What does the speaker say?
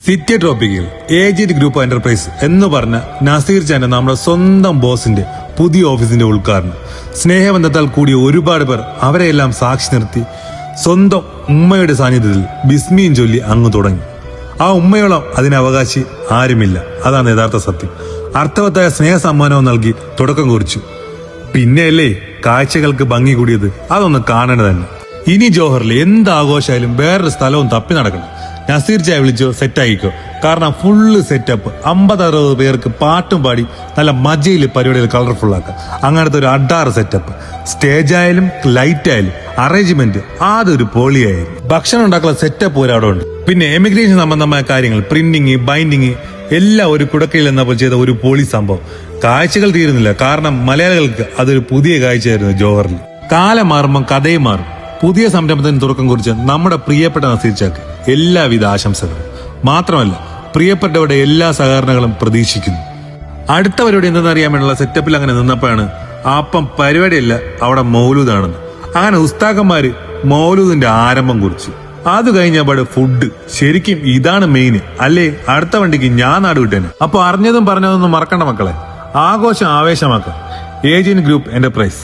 City tropical agent group enterprise എന്ന് പറഞ്ഞ നസീർ ചാന്റെ നമ്മുടെ സ്വന്തം ബോസിന്റെ പുതിയ ഓഫീസിന്റെ ഉദ്ഘാടനം സ്നേഹബന്ധത്താൽ കൂടിയ ഒരുപാട് പേർ അവരെയെല്ലാം സാക്ഷി നിർത്തി സ്വന്തം ഉമ്മയുടെ സാന്നിധ്യത്തിൽ ബിസ്മിയും ചൊല്ലി അങ്ങ് തുടങ്ങി. ആ ഉമ്മയോളം അതിന് അവകാശി ആരുമില്ല. അതാണ് യഥാർത്ഥ സത്യം. അർത്ഥവത്തായ സ്നേഹ സമ്മാനവും നൽകി തുടക്കം കുറിച്ചു. പിന്നെയല്ലേ കാഴ്ചകൾക്ക് ഭംഗി കൂടിയത്. അതൊന്ന് കാണേണ്ടത് തന്നെ. ഇനി ജോഹറിൽ എന്ത് ആഘോഷമായാലും വേറൊരു സ്ഥലവും തപ്പി നടക്കണം. നസീർ ചായ വിളിച്ചോ സെറ്റായിക്കോ. കാരണം ഫുള്ള് സെറ്റപ്പ് 50-60 പേർക്ക് പാട്ടും പാടി നല്ല മജയിൽ പരിപാടികൾ കളർഫുൾ ആക്കാം. അങ്ങനത്തെ ഒരു അഡാറ് സെറ്റപ്പ്. സ്റ്റേജ് ആയാലും ലൈറ്റ് ആയാലും അറേഞ്ച്മെന്റ് അതൊരു പൊളിയായാലും ഭക്ഷണം ഉണ്ടാക്കുന്ന സെറ്റപ്പ് ഒരവിടെ ഉണ്ട്. പിന്നെ എമിഗ്രേഷൻ സംബന്ധമായ കാര്യങ്ങൾ, പ്രിന്റിങ്, ബൈൻഡിങ് എല്ലാം ഒരു കുടക്കയിൽ എന്നപ്പോൾ ചെയ്ത ഒരു പൊളി സംഭവം. കാഴ്ചകൾ തീരുന്നില്ല. കാരണം മലയാളികൾക്ക് അതൊരു പുതിയ കാഴ്ചയായിരുന്നു ജോഹറിൽ. കാലം മാറുമ്പം കഥയും മാറും. പുതിയ സംരംഭത്തിന് തുടക്കം കുറിച്ച് നമ്മുടെ പ്രിയപ്പെട്ട നസീർ ചാക്ക് എല്ലാവിധ ആശംസകളും. മാത്രമല്ല പ്രിയപ്പെട്ടവരുടെ എല്ലാ സഹകരണങ്ങളും പ്രതീക്ഷിക്കുന്നു. അടുത്ത പരിപാടി എന്തെന്നറിയാൻ വേണ്ടിയുള്ള സെറ്റപ്പിൽ അങ്ങനെ നിന്നപ്പോഴാണ് അപ്പം പരിപാടിയല്ല, അവിടെ മൗലൂദാണെന്ന്. അങ്ങനെ ഉസ്താക്കന്മാര് മൗലൂദിന്റെ ആരംഭം കുറിച്ചു. അത് കഴിഞ്ഞപാട് ഫുഡ്. ശരിക്കും ഇതാണ് മെയിൻ. അല്ലേ അടുത്ത വണ്ടിക്ക് ഞാൻ നാട് വിട്ടേനെ. അപ്പൊ അറിഞ്ഞതും പറഞ്ഞതൊന്നും മറക്കണ്ട മക്കളെ. ആഘോഷം ആവേശമാക്കാം. Agent group enterprise.